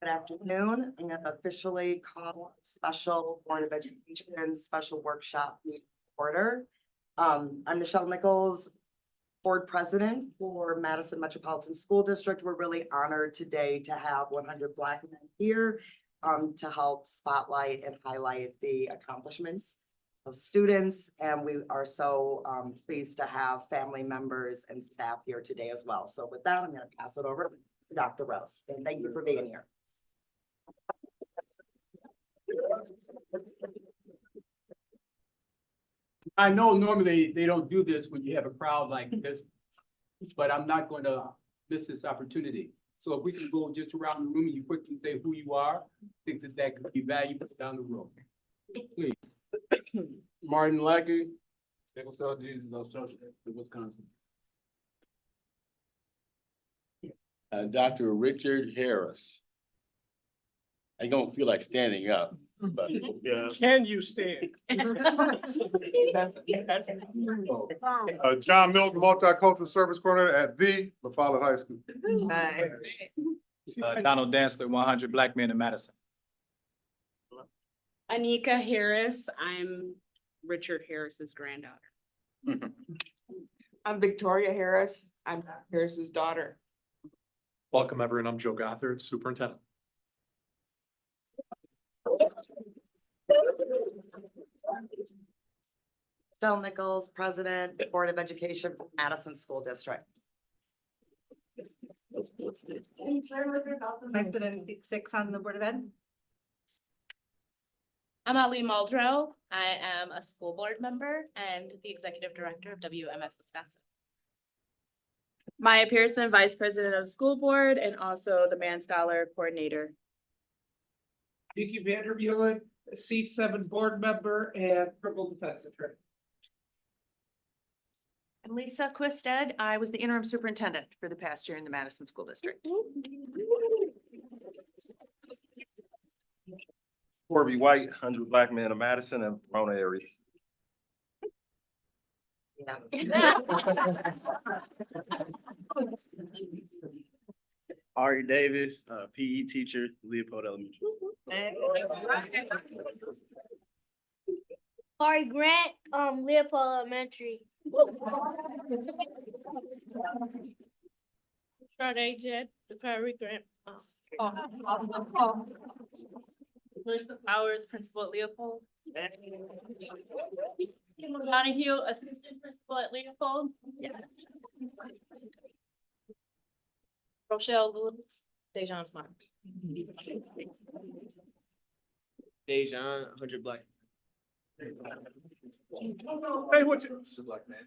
Good afternoon. I'm going to officially call special Board of Education special workshop meeting to order. I'm Michelle Nichols, board president for Madison Metropolitan School District. We're really honored today to have 100 Black men here to help spotlight and highlight the accomplishments of students. And we are so pleased to have family members and staff here today as well. So with that, I'm going to pass it over to Dr. Rose. And thank you for being here. I know normally they don't do this when you have a crowd like this, but I'm not going to miss this opportunity. So if we can go just around the room and you quickly say who you are, I think that could be valuable down the road. Please. Martin Lackey, Sickle Cell Disease Association of Wisconsin. Dr. Richard Harris. I don't feel like standing up, but yeah. Can you stand? John Milton, Multicultural Service Coordinator at the LaFollette High School. Donald Dantzler, 100 Black Men in Madison. Anika Harris. I'm Richard Harris's granddaughter. I'm Victoria Harris. I'm Harris's daughter. Welcome, everyone. I'm Joe Gothard, Superintendent. Michelle Nichols, president, Board of Education for Madison School District. I sit in seat 6 on the Board of Ed. I'm Ali Muldrow. I am a school board member and the executive director of WMF Wisconsin. Maya Pearson, vice president of school board and also the Mann Scholar coordinator. Vicky Vandermeulen, seat 7 board member and criminal defense attorney. I'm Lisa Quisted. I was the interim superintendent for the past year in the Madison School District. Corby White, 100 Black Men of Madison and Verona area. Ari Davis, PE teacher, Leopold Elementary. Ari Grant, Leopold Elementary. Sade Jed, the Prairie Grant. Melissa Powers, principal at Leopold. Donahue, assistant principal at Leopold. Yeah. Rochelle Lewis, Dejan Smart. Dejan, 100 Black. Hey, what's it? Black man.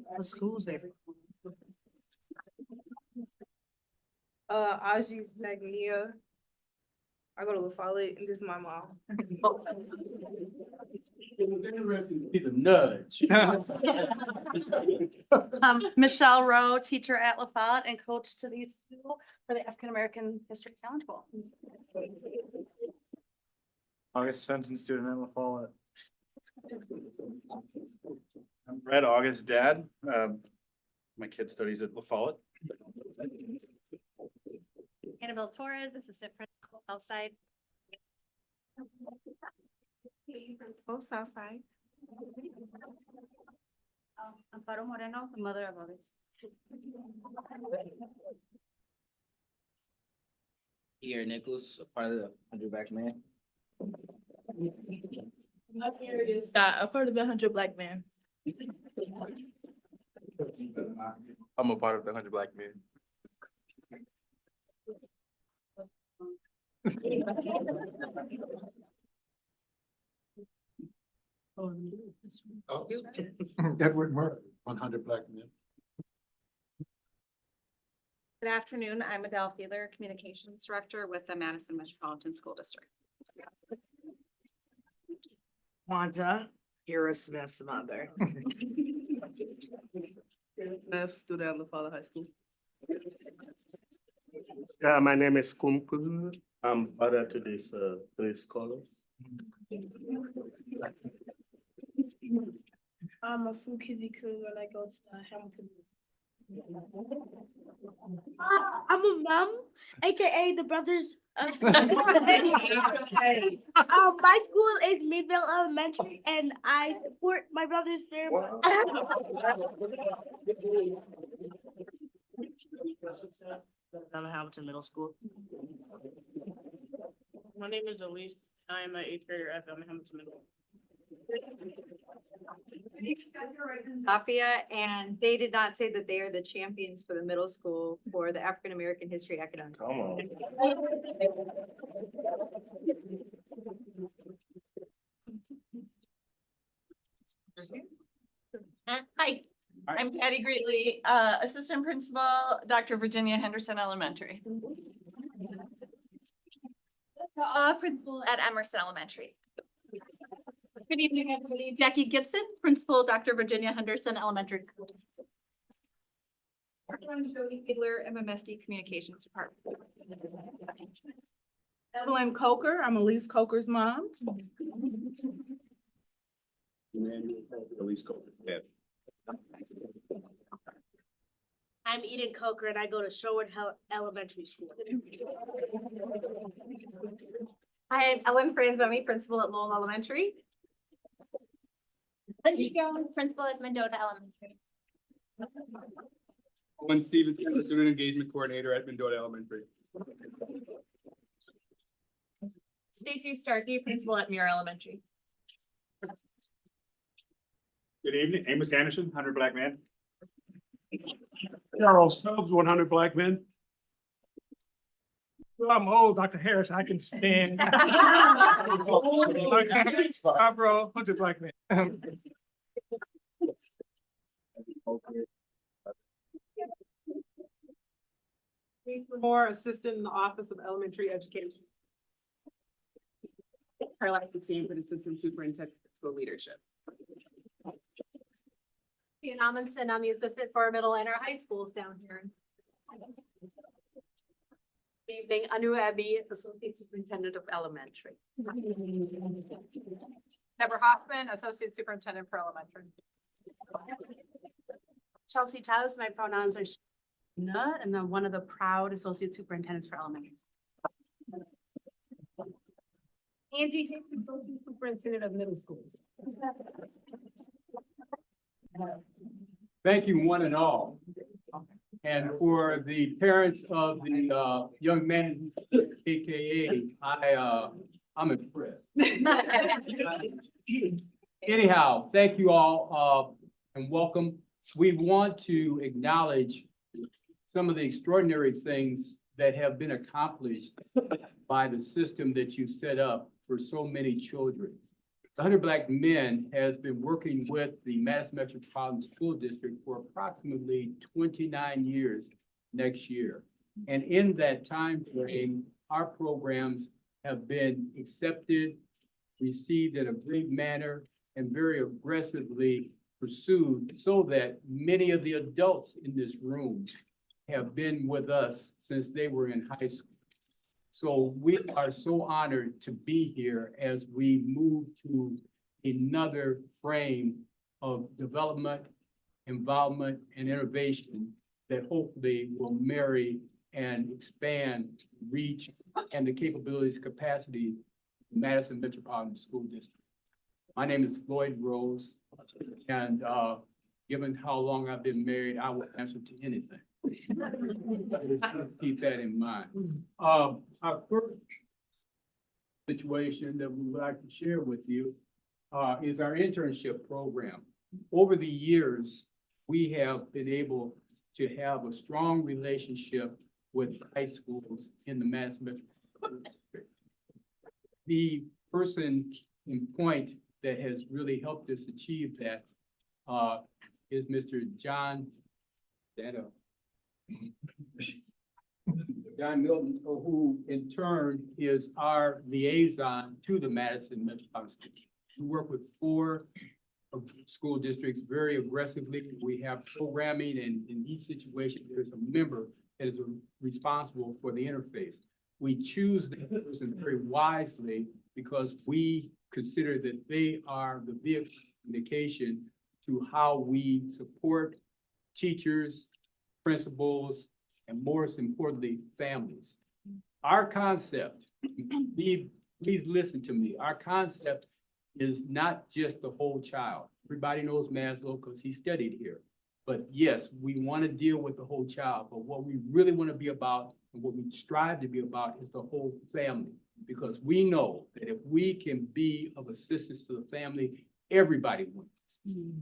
What school's there? Aji Sagnia. I go to LaFollette and this is my mom. Interesting to see the nudge. Michelle Rowe, teacher at LaFollette and coach to the school for the African American History Challenge Bowl. August Svensson, student at LaFollette. I'm Brad, August dad. My kid studies at LaFollette. Annabelle Torres, assistant principal Southside. Both Southside. Amparo Moreno, the mother of others. Here, Nichols, a part of the 100 Black Men. Up here is Scott, a part of the 100 Black Men. I'm a part of the 100 Black Men. Edward Murray, 100 Black Men. Good afternoon. I'm Adele Feeler, communications director with the Madison Metropolitan School District. Wanda, Harris Smith's mother. Smith, student at LaFollette High School. My name is Kumpul. I'm father to these 3 scholars. I'm a food kid and I go to Hamilton. I'm a mom, aka the brothers. My school is Midvale Elementary, and I support my brothers very much. Hamilton Middle School. My name is Elise. I am an eighth grader at Hamilton Middle. Sophia, and they did not say that they are the champions for the middle school for the African American History Academic. Come on. Hi, I'm Patty Greatley, Assistant Principal, Dr. Virginia Henderson Elementary. Principal at Emerson Elementary. Good evening, everybody. Jackie Gibson, Principal, Dr. Virginia Henderson Elementary. I'm Jody Fiedler, MMSD Communications Department. Evelyn Coker, I'm Elise Coker's mom. I'm Eden Coker, and I go to Sherwood Elementary School. I am Ellen Franzemi, Principal at Lowell Elementary. Lindsay Jones, Principal at Mendota Elementary. Owen Stevenson, Student Engagement Coordinator at Mendota Elementary. Stacy Starkey, Principal at Muir Elementary. Good evening, Amos Anderson, 100 Black Men. Charles Phelps, 100 Black Men. Well, I'm old, Dr. Harris, I can stand. Bro, 100 Black Men. Moore, assistant in the Office of Elementary Education. Caroline Stanford, Assistant Superintendent of School Leadership. Ian Amundsen, I'm the assistant for middle and our high schools down here. Good evening, Anu Abbey, Associate Superintendent of Elementary. Deborah Hoffman, Associate Superintendent for Elementary. Chelsea Taus, my pronouns are and I'm one of the proud associate superintendents for elementary. Angie, superintendent of middle schools. Thank you, one and all. And for the parents of the young man, AKA, I'm impressed. Anyhow, thank you all and welcome. We want to acknowledge some of the extraordinary things that have been accomplished by the system that you set up for so many children. The 100 Black Men has been working with the Madison Metropolitan School District for approximately 29 years next year. And in that time frame, our programs have been accepted, received in a great manner, and very aggressively pursued so that many of the adults in this room have been with us since they were in high school. So we are so honored to be here as we move to another frame of development, involvement, and innovation that hopefully will marry and expand reach and the capabilities, capacity of Madison Metropolitan School District. My name is Floyd Rose, and given how long I've been married, I will answer to anything. Let's keep that in mind. Our first situation that we would like to share with you is our internship program. Over the years, we have been able to have a strong relationship with high schools in the Madison Metropolitan District. The person in point that has really helped us achieve that is Mr. John Milton, who in turn is our liaison to the Madison Metropolitan School. We work with 4 school districts very aggressively. We have programming, and in each situation, there's a member that is responsible for the interface. We choose the person very wisely because we consider that they are the vehicle of communication to how we support teachers, principals, and most importantly, families. Our concept, please listen to me, our concept is not just the whole child. Everybody knows Maslow because he studied here. But yes, we want to deal with the whole child, but what we really want to be about and what we strive to be about is the whole family. Because we know that if we can be of assistance to the family, everybody wins.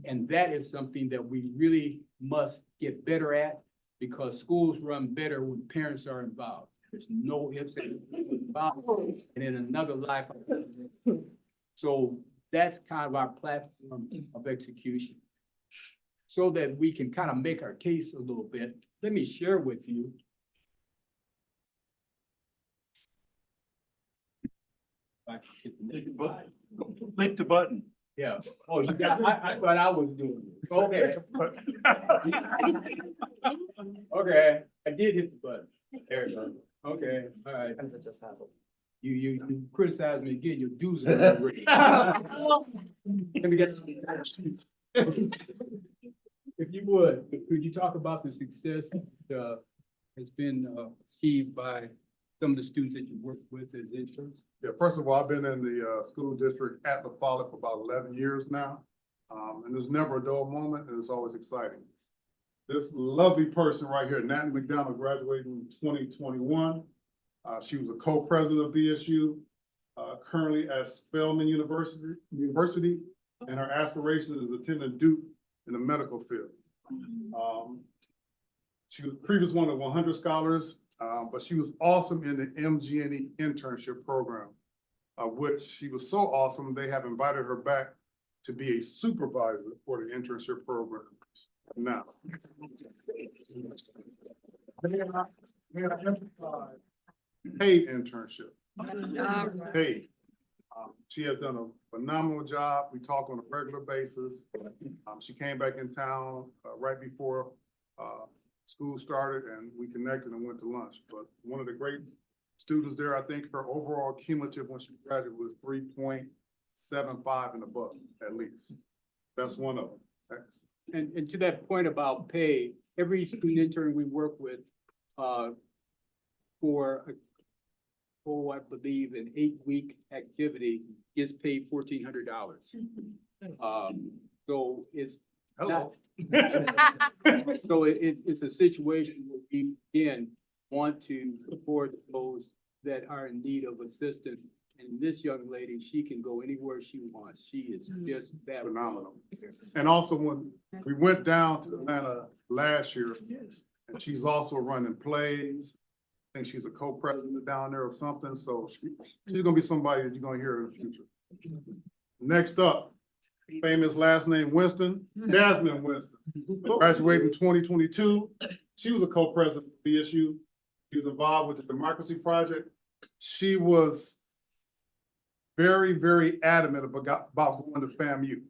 And that is something that we really must get better at because schools run better when parents are involved. There's no ifs and involved and in another life. So that's kind of our platform of execution. So that we can kind of make our case a little bit, let me share with you. If I can get the next slide. Click the button. Yeah, oh, you got, I thought I was doing it, okay. Okay, I did hit the button, there you go, okay, all right. It just has it. You criticize me again, your dues are already. Let me get. If you would, could you talk about the success that has been achieved by some of the students that you work with as interns? Yeah, first of all, I've been in the school district at La Follette for about 11 years now. And there's never a dull moment and it's always exciting. This lovely person right here, Natalie McDonald, graduated in 2021. She was a co-president of BSU, currently at Spelman University, and her aspiration is attending Duke in the medical field. She was the previous one of 100 scholars, but she was awesome in the MGNE internship program, which she was so awesome, they have invited her back to be a supervisor for the internship program now. Paid internship. Paid. She has done a phenomenal job. We talk on a regular basis. She came back in town right before school started and we connected and went to lunch. But one of the great students there, I think her overall cumulative when she graduated was 3.75 and above at least. That's one of them. And to that point about pay, every student intern we work with for I believe an 8-week activity gets paid $1,400. So it's not, so it's a situation where we again want to support those that are in need of assistance. And this young lady, she can go anywhere she wants. She is just that Phenomenal. And also when we went down to Atlanta last year, and she's also running plays. I think she's a co-president down there or something. So she's gonna be somebody that you're gonna hear in the future. Next up, famous last name Winston, Jasmine Winston, graduated in 2022. She was a co-president of BSU. She was involved with the Democracy Project. She was very, very adamant about going to FAMU.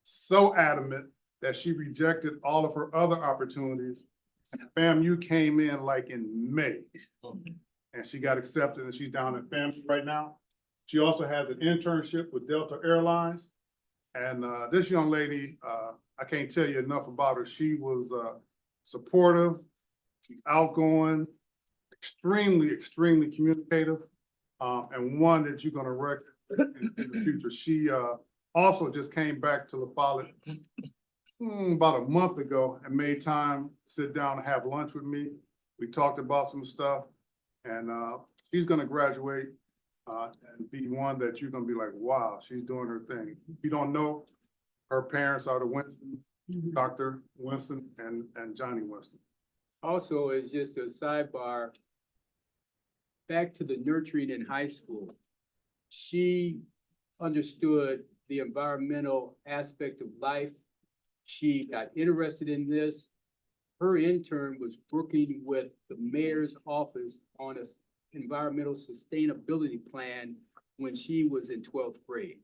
So adamant that she rejected all of her other opportunities. FAMU came in like in May. And she got accepted and she's down at FAMU right now. She also has an internship with Delta Airlines. And this young lady, I can't tell you enough about her. She was supportive, she's outgoing, extremely, extremely communicative, and one that you're gonna recognize in the future. She also just came back to La Follette about a month ago and made time to sit down and have lunch with me. We talked about some stuff, and she's gonna graduate and be one that you're gonna be like, wow, she's doing her thing. If you don't know, her parents are the Winston, Dr. Winston and Johnny Winston. Also, as just a sidebar, back to the nurturing in high school, she understood the environmental aspect of life. She got interested in this. Her intern was working with the mayor's office on an environmental sustainability plan when she was in 12th grade.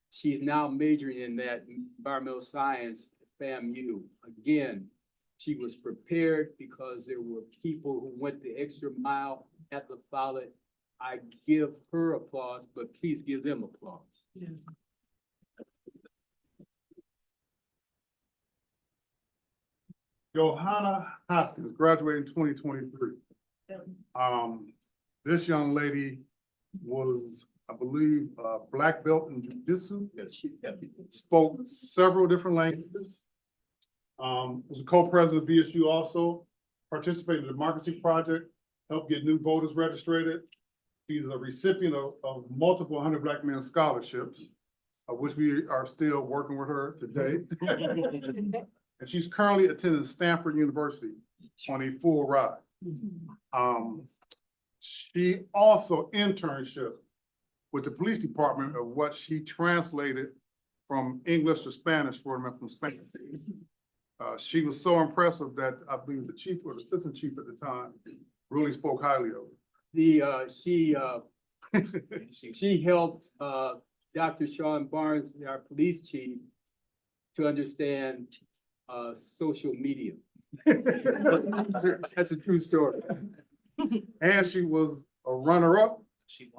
She's now majoring in that environmental science at FAMU. Again, she was prepared because there were people who went the extra mile at La Follette. I give her applause, but please give them applause. Yeah. Johanna Hoskins, graduated in 2023. This young lady was, I believe, a black belt in jujitsu. Spoke several different languages. Was a co-president of BSU also, participated in the Democracy Project, helped get new voters registered. She's a recipient of multiple 100 Black Men scholarships, of which we are still working with her today. And she's currently attending Stanford University on a full ride. She also internship with the police department of what she translated from English to Spanish for them from Spain. She was so impressive that I believe the chief or the assistant chief at the time really spoke highly of her. She helped Dr. Sean Barnes, our police chief, to understand social media. That's a true story. And she was a runner-up. She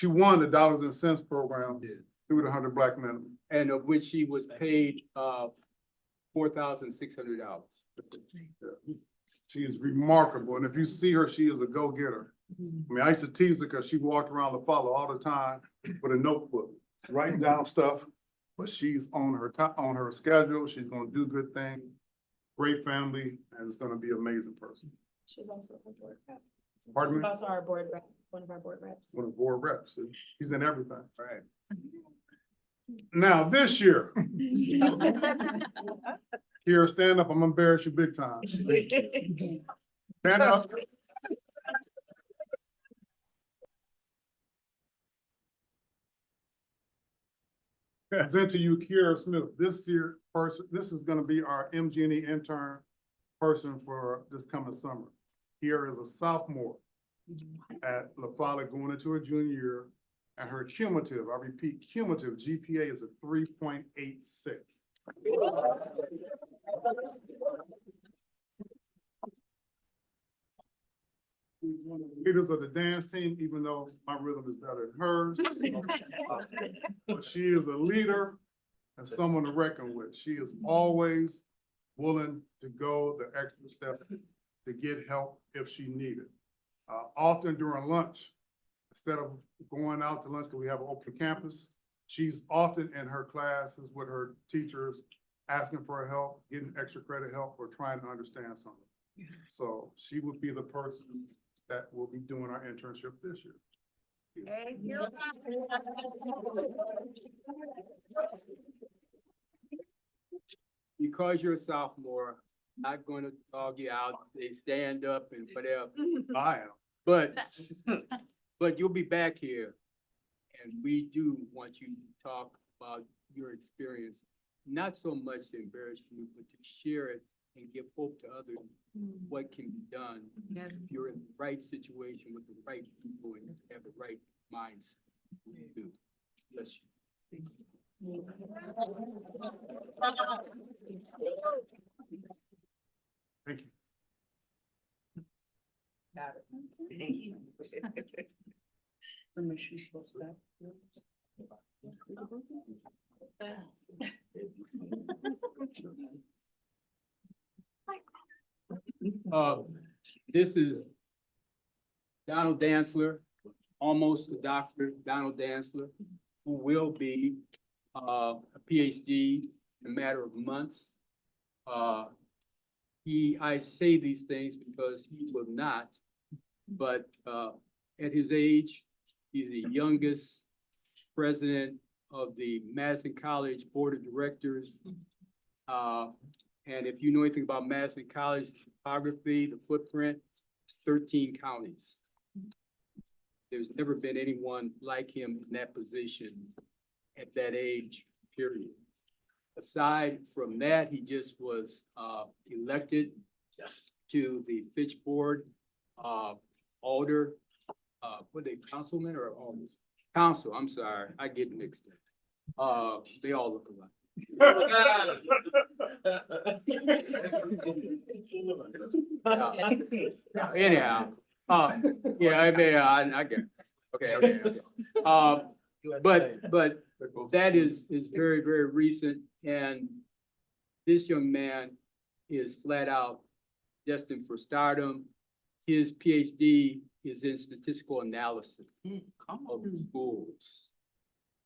won the Dollars and Cents program through the 100 Black Men. And of which she was paid $4,600. She is remarkable. And if you see her, she is a go-getter. I mean, I used to tease her because she walked around La Folla all the time with a notebook, writing down stuff. But she's on her schedule. She's gonna do good things. Great family, and it's gonna be an amazing person. She's also a board rep. Pardon me? She's also our board rep, one of our board reps. One of the board reps. She's in everything. Right. Now, this year, here, stand up. I'm gonna embarrass you big time. Stand up. Present to you, Kiera Smith. This is gonna be our MG&E intern person for this coming summer. Kiera is a sophomore at La Folla going into her junior year, and her cumulative, I repeat, cumulative GPA is a 3.86. She's one of the leaders of the dance team, even though my rhythm is better than hers. But she is a leader and someone to reckon with. She is always willing to go the extra step to get help if she needed. Often during lunch, instead of going out to lunch because we have an open campus, she's often in her classes with her teachers, asking for help, getting extra credit help, or trying to understand something. So she would be the person that will be doing our internship this year. Because you're a sophomore, not going to dog you out, they stand up and whatever. I am. But you'll be back here. And we do want you to talk about your experience, not so much to embarrass you, but to share it and give hope to others what can be done. Yes. If you're in the right situation with the right people and have the right mindset. You do. Bless you. Thank you. This is Donald Dantzler, almost a doctor, Donald Dantzler, who will be a PhD in a matter of months. I say these things because he will not, but at his age, he's the youngest president of the Madison College Board of Directors. And if you know anything about Madison College topography, the footprint, it's 13 counties. There's never been anyone like him in that position at that age, period. Aside from that, he just was elected to the Fitch Board, alder, what they, councilman or almost? Council, I'm sorry, I get mixed up. They all look alike. Anyhow, yeah, I mean, I get it. Okay. But that is very, very recent, and this young man is flat out destined for stardom. His PhD is in statistical analysis of schools.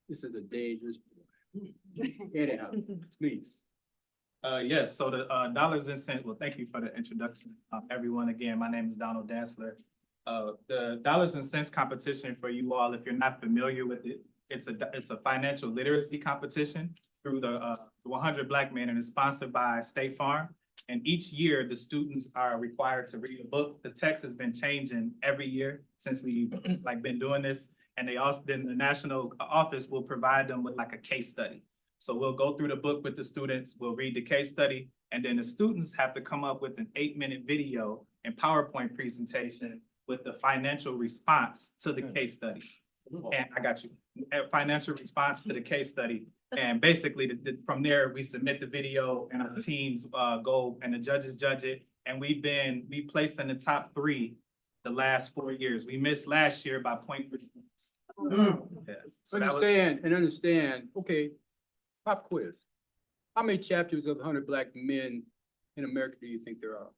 This is a dangerous boy. Anyhow, please. Yes, so the dollars and cents, well, thank you for the introduction. Everyone, again, my name is Donald Dassler. The dollars and cents competition for you all, if you're not familiar with it, it's a financial literacy competition through the 100 Black Men, and it's sponsored by State Farm. And each year, the students are required to read a book. The text has been changing every year since we've been doing this. And they also, then the national office will provide them with like a case study. So we'll go through the book with the students, we'll read the case study, and then the students have to come up with an 8-minute video and PowerPoint presentation with the financial response to the case study. And I got you, a financial response to the case study. And basically, from there, we submit the video and our teams go and the judges judge it. And we placed in the top 3 the last 4 years. We missed last year by 0.3 points. Yes. So that was, Understand, okay, pop quiz. How many chapters of 100 Black Men in America do you think there are?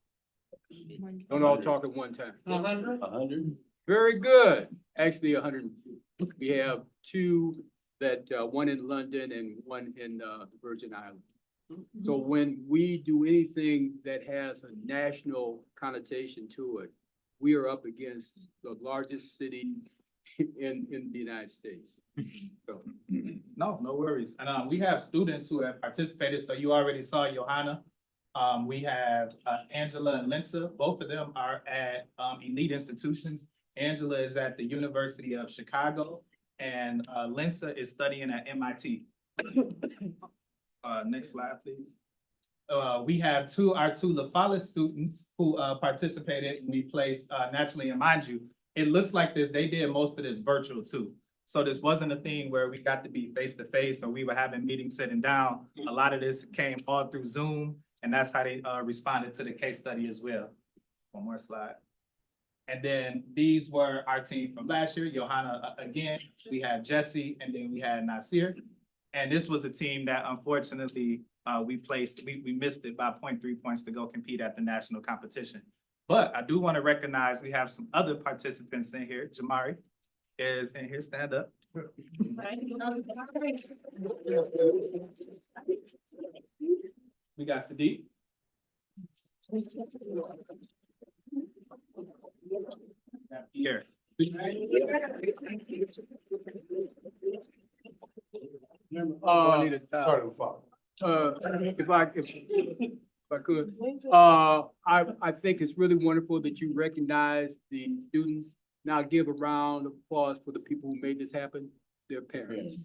Don't all talk at one time. 100. Very good. Actually, 102. We have 2 that, one in London and one in the Virgin Islands. So when we do anything that has a national connotation to it, we are up against the largest city in the United States. So, no worries. And we have students who have participated. So you already saw Johanna. We have Angela and Linsa. Both of them are at elite institutions. Angela is at the University of Chicago, and Linsa is studying at MIT. Next slide, please. We have our two LaFollette students who participated, and we placed naturally, and mind you, it looks like they did most of this virtual too. So this wasn't a thing where we got to be face to face or we were having meetings sitting down. A lot of this came all through Zoom, and that's how they responded to the case study as well. One more slide. And then these were our team from last year. Johanna again, we had Jesse, and then we had Nasir. And this was the team that unfortunately we missed it by 0.3 points to go compete at the national competition. But I do want to recognize we have some other participants in here. Jamari is in here, stand up. We got Sadiq. Here. If I could, I think it's really wonderful that you recognize the students. Now give a round of applause for the people who made this happen, their parents.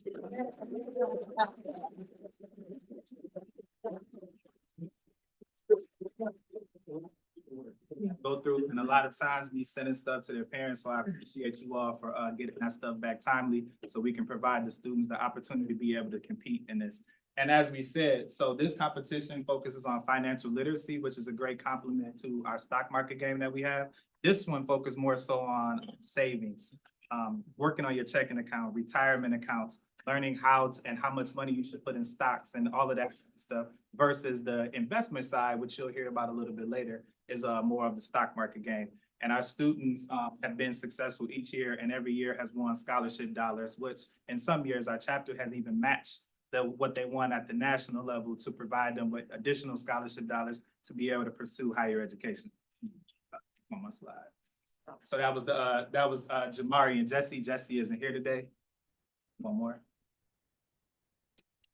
Go through, and a lot of times we sending stuff to their parents, so I appreciate you all for getting that stuff back timely so we can provide the students the opportunity to be able to compete in this. And as we said, so this competition focuses on financial literacy, which is a great complement to our stock market game that we have. This one focuses more so on savings, working on your checking account, retirement accounts, learning how and how much money you should put in stocks and all of that stuff, versus the investment side, which you'll hear about a little bit later, is more of the stock market game. And our students have been successful each year, and every year has won scholarship dollars, which in some years our chapter has even matched what they won at the national level to provide them with additional scholarship dollars to be able to pursue higher education. One more slide. So that was Jamari and Jesse. Jesse isn't here today. One more.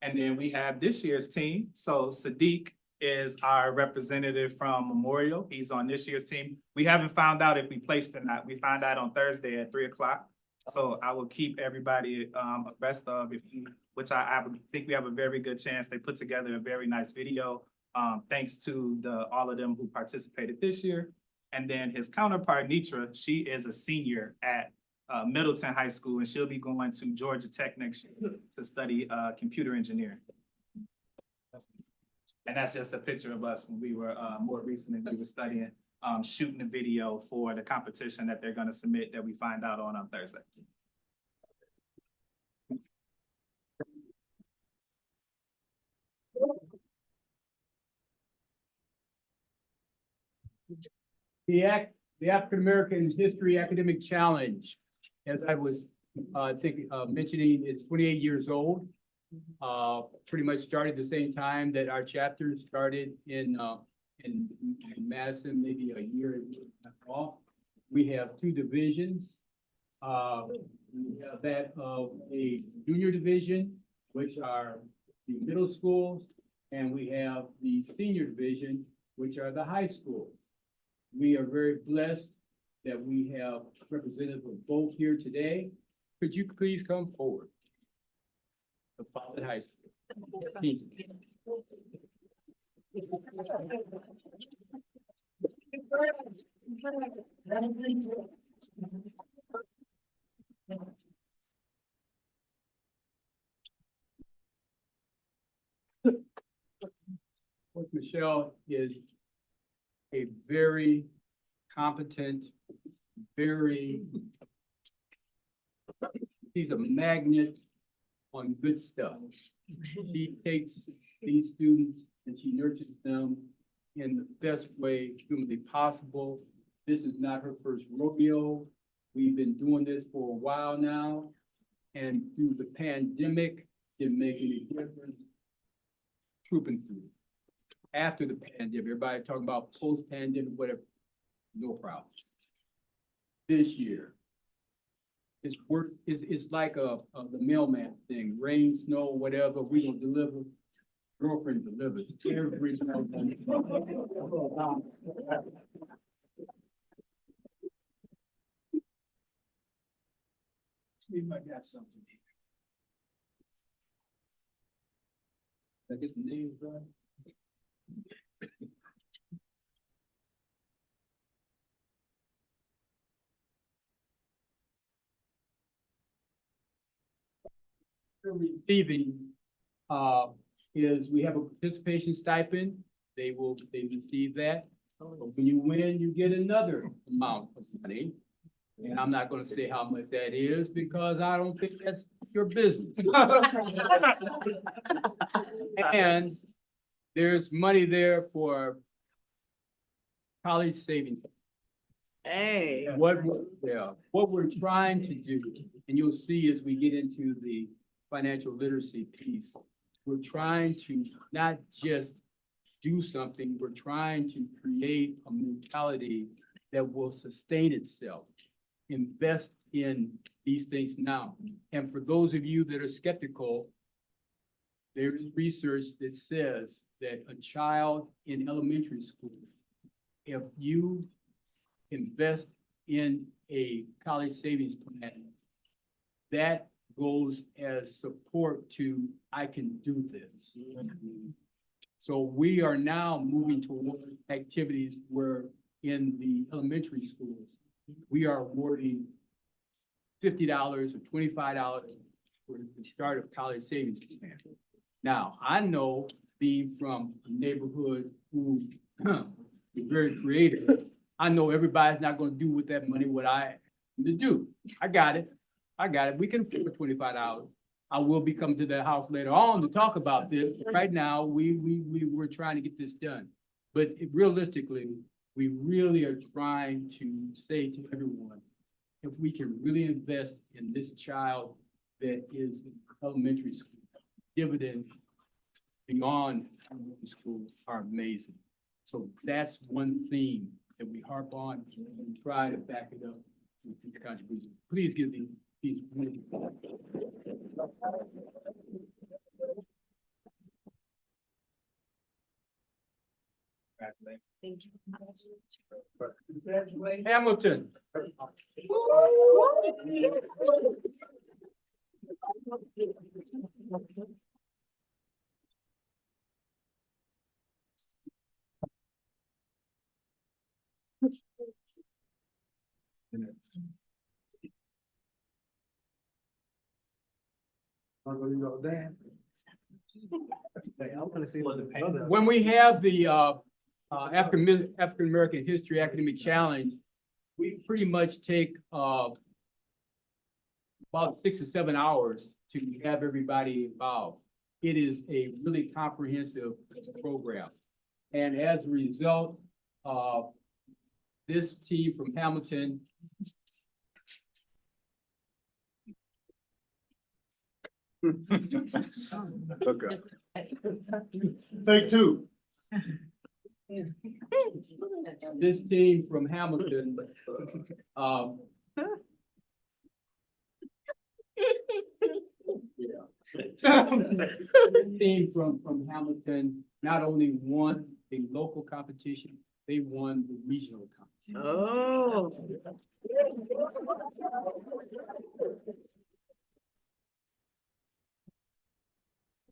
And then we have this year's team. So Sadiq is our representative from Memorial. He's on this year's team. We haven't found out if we placed or not. We found out on Thursday at 3 o'clock. So I will keep everybody abreast of which I think we have a very good chance. They put together a very nice video, thanks to all of them who participated this year. And then his counterpart, Nitra, she is a senior at Middleton High School, and she'll be going to Georgia Tech next year to study computer engineering. And that's just a picture of us when we were more recently, we were studying, shooting a video for the competition that they're gonna submit that we find out on Thursday. The African American History Academic Challenge, as I was, mentioning, it's 28 years old. Pretty much started the same time that our chapter started in Madison, maybe a year and a half off. We have two divisions. We have that of a junior division, which are the middle schools, and we have the senior division, which are the high schools. We are very blessed that we have representatives of both here today. Could you please come forward? The Fawcett High School. Coach Michelle is a very competent, she's a magnet on good stuff. She takes these students and she nurtures them in the best way humanly possible. This is not her first rodeo. We've been doing this for a while now. And through the pandemic, didn't make any difference. Trooping through. After the pandemic, everybody talking about post-pandemic, whatever, no problem. This year, it's like the mailman thing, rain, snow, whatever, we gonna deliver. Girlfriend delivers every single day. See if I got something here. Did I get the names right? Receiving is we have a participation stipend. They receive that. But when you win, you get another amount of money. And I'm not gonna say how much that is because I don't think that's your business. And there's money there for college savings. Hey. What we're trying to do, and you'll see as we get into the financial literacy piece, we're trying to not just do something, we're trying to create a mentality that will sustain itself. Invest in these things now. And for those of you that are skeptical, there is research that says that a child in elementary school, if you invest in a college savings plan, that goes as support to, I can do this. So we are now moving toward activities where in the elementary schools, we are awarding $50 or $25 for the start of college savings plan. Now, I know being from a neighborhood who is very creative, I know everybody's not gonna do with that money what I need to do. I got it. We can afford $25. I will be coming to the house later on to talk about this. Right now, we're trying to get this done. But realistically, we really are trying to say to everyone, if we can really invest in this child that is in elementary school, dividends beyond elementary school are amazing. So that's one theme that we harp on and try to back it up with these contributions. Please give these. Thank you. Hamilton. When we have the African American History Academic Challenge, we pretty much take about 6 or 7 hours to have everybody involved. It is a really comprehensive program. And as a result, this team from Hamilton. Okay. Take two. This team from Hamilton, team from Hamilton not only won a local competition, they won the regional competition. Oh.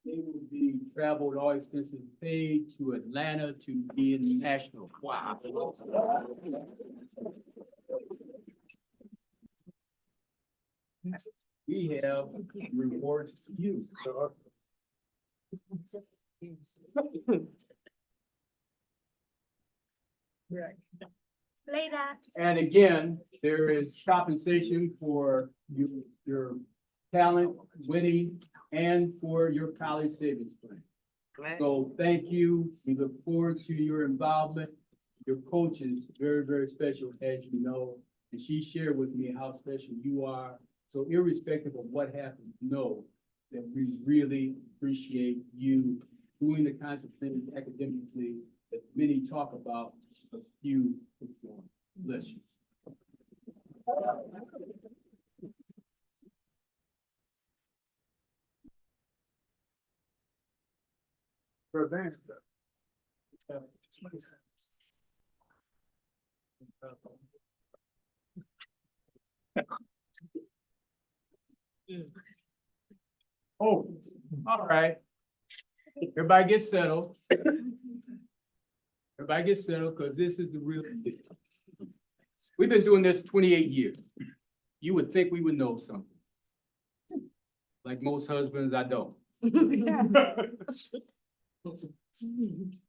They will be traveled all expenses paid to Atlanta to be in the national. Wow. We have rewards for you. Later. And again, there is compensation for your talent, winning, and for your college savings plan. So thank you. We look forward to your involvement. Your coach is very, very special, as you know, and she shared with me how special you are. So irrespective of what happens, know that we really appreciate you doing the kinds of things academically that many talk about, but few perform. Bless you. For advance. Oh, all right. Everybody get settled. Everybody get settled, because this is the real deal. We've been doing this 28 years. You would think we would know something. Like most husbands, I don't.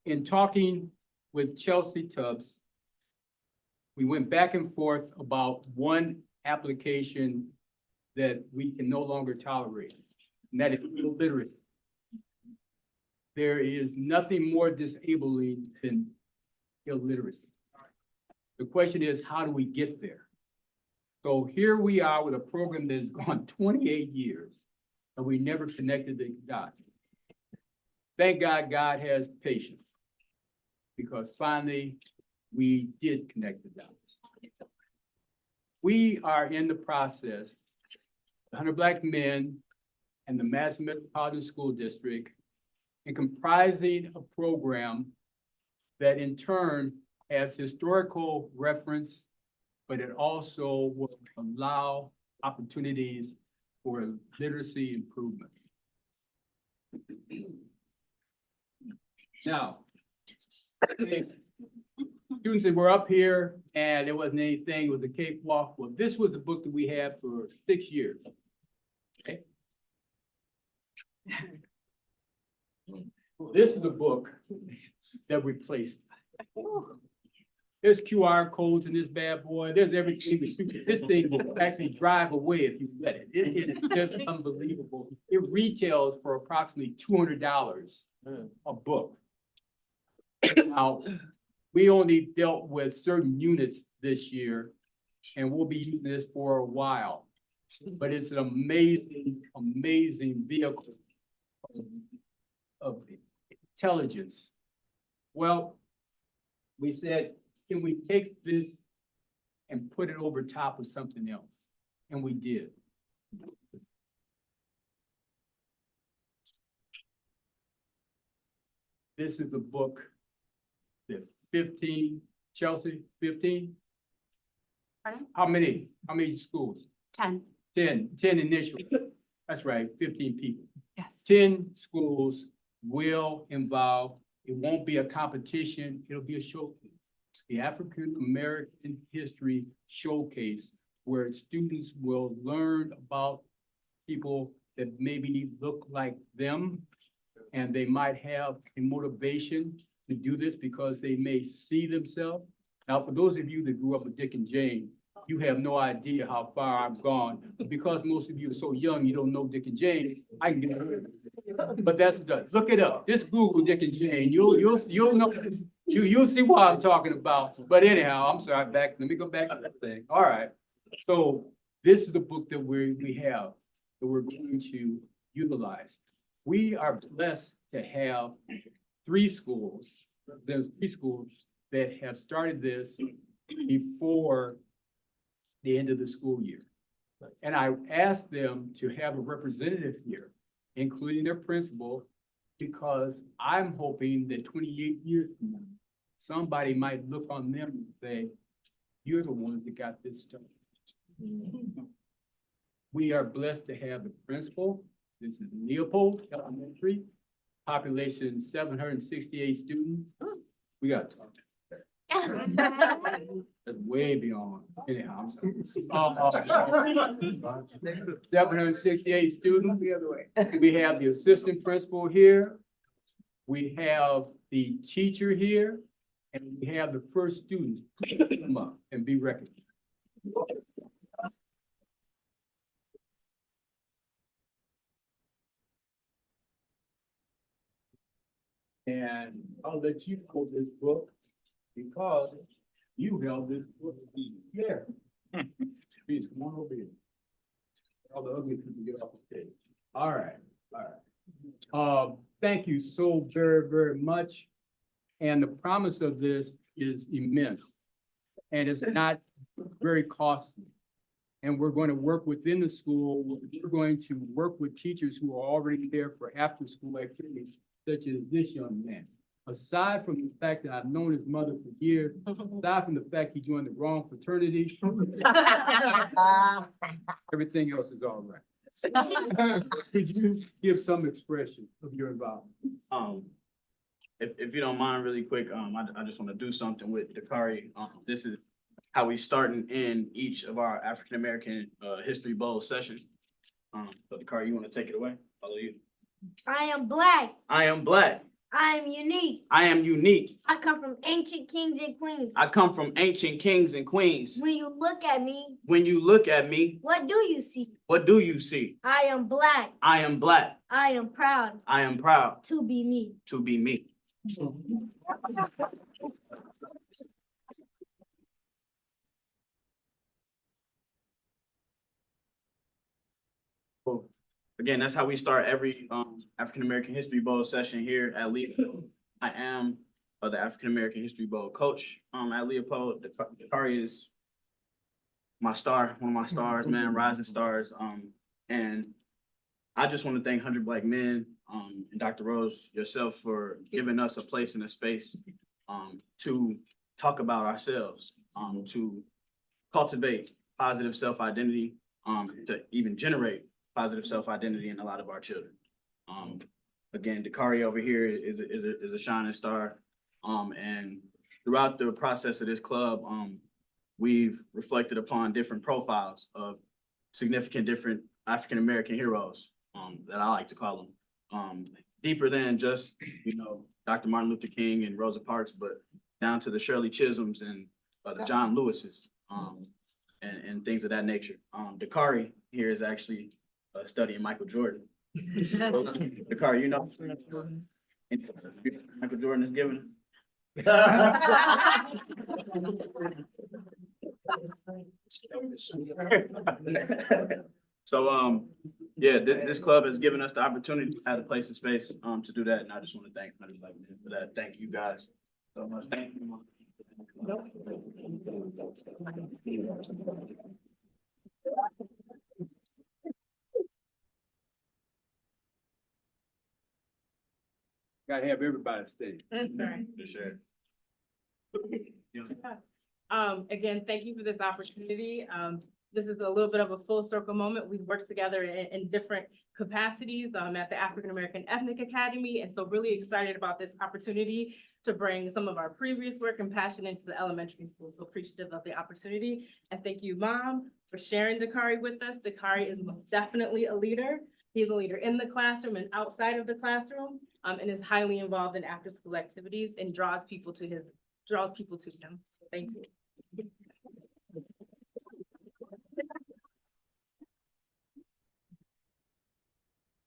In talking with Chelsea Tubbs, we went back and forth about one application that we can no longer tolerate, and that is illiteracy. There is nothing more disabling than illiteracy. The question is, how do we get there? So here we are with a program that's gone 28 years, and we never connected the dots. Thank God, God has patience, because finally we did connect the dots. We are in the process, 100 Black men and the Madison Metropolitan School District, and comprising a program that in turn has historical reference, but it also will allow opportunities for literacy improvement. Now, students that were up here and there wasn't anything, it was a cakewalk. Well, this was the book that we had for 6 years. Okay. This is the book that replaced. There's QR codes in this bad boy. There's everything. This thing will actually drive away if you let it. It is just unbelievable. It retails for approximately $200 a book. Now, we only dealt with certain units this year, and we'll be using this for a while. But it's an amazing, amazing vehicle of intelligence. Well, we said, can we take this and put it over top of something else? And we did. This is the book, the 15, Chelsea, 15? Pardon? How many schools? 10. 10 initially. That's right, 15 people. Yes. 10 schools will involve, it won't be a competition, it'll be a showcase. The African American History Showcase, where students will learn about people that maybe look like them, and they might have a motivation to do this because they may see themselves. Now, for those of you that grew up with Dick and Jane, you have no idea how far I've gone. Because most of you are so young, you don't know Dick and Jane, I can get it. But that's done. Look it up. Just Google Dick and Jane. You'll know. You'll see what I'm talking about, but anyhow, I'm sorry, let me go back to that thing. All right. So this is the book that we have, that we're going to utilize. We are blessed to have there's 3 schools that have started this before the end of the school year. And I asked them to have a representative here, including their principal, because I'm hoping that 28 years from now, somebody might look on them and say, you're the ones that got this stuff. We are blessed to have the principal. This is Leopold Elementary, population 768 students. We got to talk. That's way beyond, anyhow, I'm sorry. 768 students. We have the assistant principal here. We have the teacher here, and we have the first student come up and be recognized. And I'll let you hold this book because you held this book here. Please come on over here. All the ugly people get off the stage. All right, all right. Thank you so very, very much. And the promise of this is immense. And it's not very costly. And we're going to work within the school. We're going to work with teachers who are already there for after-school activities, such as this young man. Aside from the fact that I've known his mother for years, aside from the fact he joined the wrong fraternity, everything else is all right. Could you give some expression of your involvement? If you don't mind really quick, I just want to do something with Dakari. This is how we starting in each of our African-American History Bowl sessions. So Dakari, you want to take it away? Follow you. I am black. I am black. I am unique. I am unique. I come from ancient kings and queens. I come from ancient kings and queens. When you look at me, When you look at me, what do you see? what do you see? I am black. I am black. I am proud I am proud to be me. to be me. Well, again, that's how we start every African American History Bowl session here at Leopold. I am the African American History Bowl coach at Leopold. Dakari is my star, one of my stars, man, rising stars. And I just want to thank 100 Black Men and Dr. Rose, yourself, for giving us a place and a space to talk about ourselves, to cultivate positive self-identity, to even generate positive self-identity in a lot of our children. Again, Dakari over here is a shining star. And throughout the process of this club, we've reflected upon different profiles of significant different African-American heroes, that I like to call them. Deeper than just, Dr. Martin Luther King and Rosa Parks, but down to the Shirley Chisholms and the John Lewises, and things of that nature. Dakari here is actually studying Michael Jordan. Dakari, Michael Jordan is given. So, yeah, this club has given us the opportunity to have a place and space to do that, and I just want to thank 100 Black Men for that. Thank you guys so much. Thank you. Gotta have everybody stay. For sure. Again, thank you for this opportunity. This is a little bit of a full circle moment. We've worked together in different capacities at the African American Ethnic Academy. And so really excited about this opportunity to bring some of our previous work and passion into the elementary school. So appreciative of the opportunity. And thank you, Mom, for sharing Dakari with us. Dakari is most definitely a leader. He's a leader in the classroom and outside of the classroom, and is highly involved in after school activities and draws people to him. So thank you.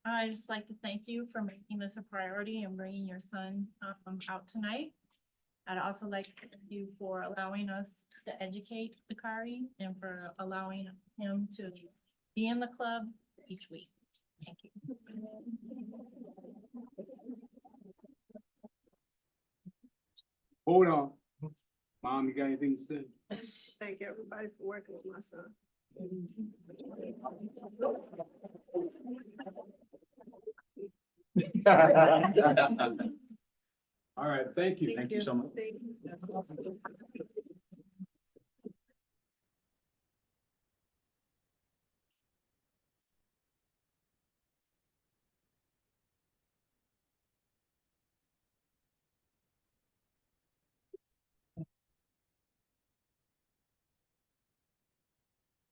I'd just like to thank you for making this a priority and bringing your son out tonight. I'd also like to thank you for allowing us to educate Dakari and for allowing him to be in the club each week. Thank you. Hold on. Mom, you got anything to say? Thank everybody for working with my son. All right, thank you. Thank you so much. Thank you.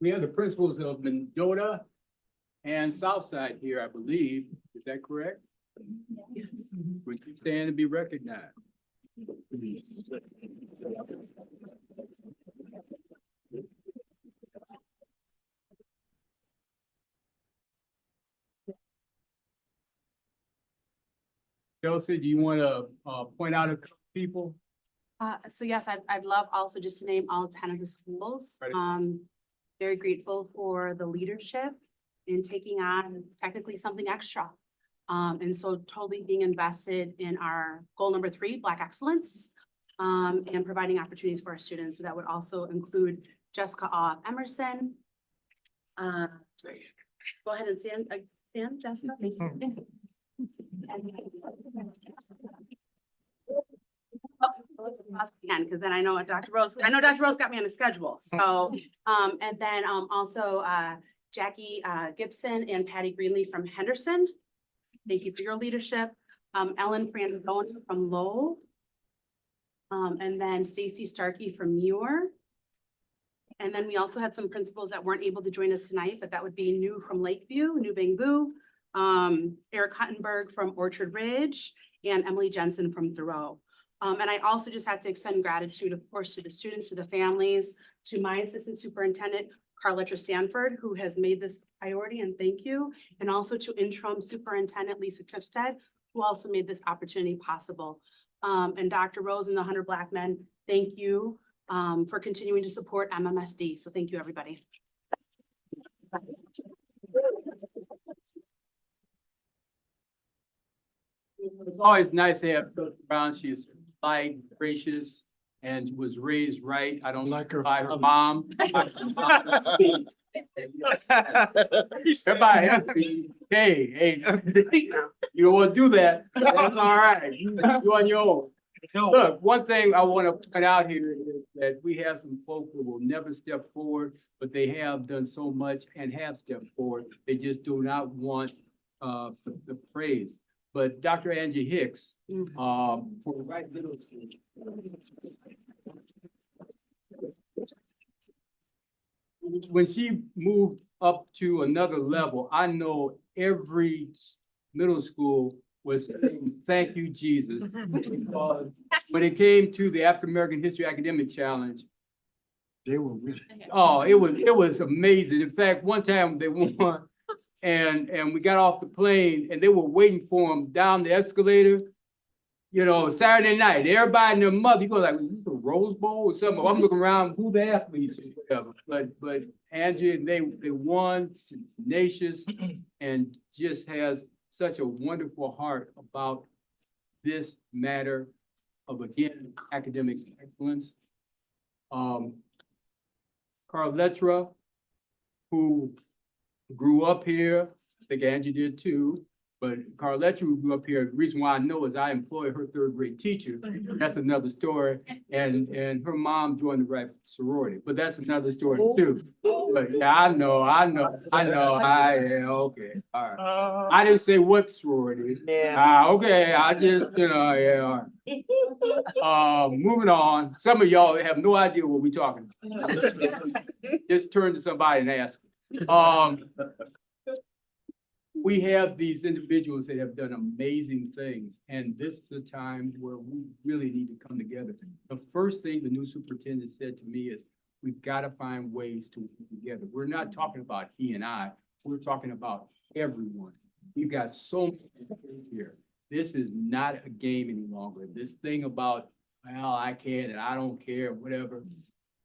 We have the principals of Mendota and Southside here, I believe. Is that correct? Yes. Would you stand to be recognized? Chelsea, do you want to point out a couple people? So yes, I'd love also just to name all 10 of the schools. Right. Very grateful for the leadership in taking on technically something extra. And so totally being invested in our goal number 3, Black excellence, and providing opportunities for our students. So that would also include Jessica Off Emerson. Go ahead and stand, Jessica. Thank you. Again, because then I know Dr. Rose got me on the schedule. So, and then also Jackie Gibson and Patty Greenlee from Henderson. Thank you for your leadership. Ellen Frandone from Lowell. And then Stacy Starkey from Muir. And then we also had some principals that weren't able to join us tonight, but that would be New from Lakeview, New Bangbu, Eric Huttenberg from Orchard Ridge, and Emily Jensen from Thoreau. And I also just have to extend gratitude, of course, to the students, to the families, to my assistant superintendent, Carletta Stanford, who has made this priority, and thank you. And also to interim superintendent Lisa Tripstead, who also made this opportunity possible. And Dr. Rose and the 100 Black Men, thank you for continuing to support MMSD. So thank you, everybody. It's always nice to have Coach Brown. She's light, gracious, and was raised right. I don't like her by her mom. Everybody, hey, you don't want to do that. That's all right. You on your own. Look, one thing I want to point out here is that we have some folks who will never step forward, but they have done so much and have stepped forward. They just do not want the praise. But Dr. Angie Hicks, for right middle school. When she moved up to another level, I know every middle school was saying, thank you, Jesus. Because when it came to the African American History Academic Challenge, they were really, it was amazing. In fact, one time they won. And we got off the plane and they were waiting for him down the escalator, you know, Saturday night. Everybody and their mother, you go like, is this the Rose Bowl or something? I'm looking around, who the athletes or whatever. But Angie, they won, tenacious, and just has such a wonderful heart about this matter of, again, academic excellence. Carletta, who grew up here, I think Angie did too, but Carletta, who grew up here, the reason why I know is I employed her 3rd grade teacher. That's another story. And her mom joined the right sorority, but that's another story too. But yeah, I know, yeah, okay, all right. I didn't say what sorority. Yeah. Okay, I just, yeah, all right. Moving on. Some of y'all have no idea what we're talking about. Just turn to somebody and ask. We have these individuals that have done amazing things, and this is a time where we really need to come together. The first thing the new superintendent said to me is, we've got to find ways to work together. We're not talking about he and I, we're talking about everyone. We've got so many here. This is not a game any longer. This thing about well, I can and I don't care, whatever.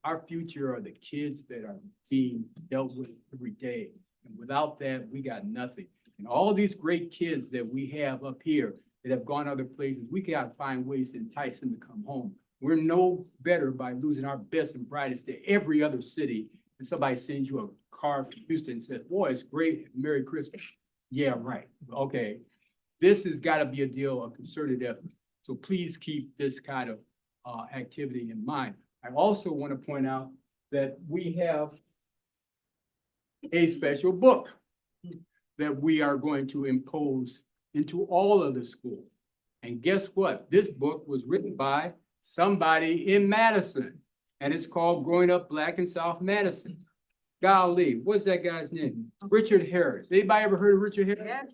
Our future are the kids that are being dealt with every day. And without that, we got nothing. And all these great kids that we have up here that have gone other places, we gotta find ways to entice them to come home. We're no better by losing our best and brightest to every other city. And somebody sends you a card from Houston and says, boy, it's great, Merry Christmas. Yeah, right, okay. This has gotta be a deal of concerted effort. So please keep this kind of activity in mind. I also want to point out that we have a special book that we are going to impose into all of the schools. And guess what? This book was written by somebody in Madison, and it's called Growing Up Black in South Madison. Golly, what's that guy's name? Richard Harris. Anybody ever heard of Richard Harris?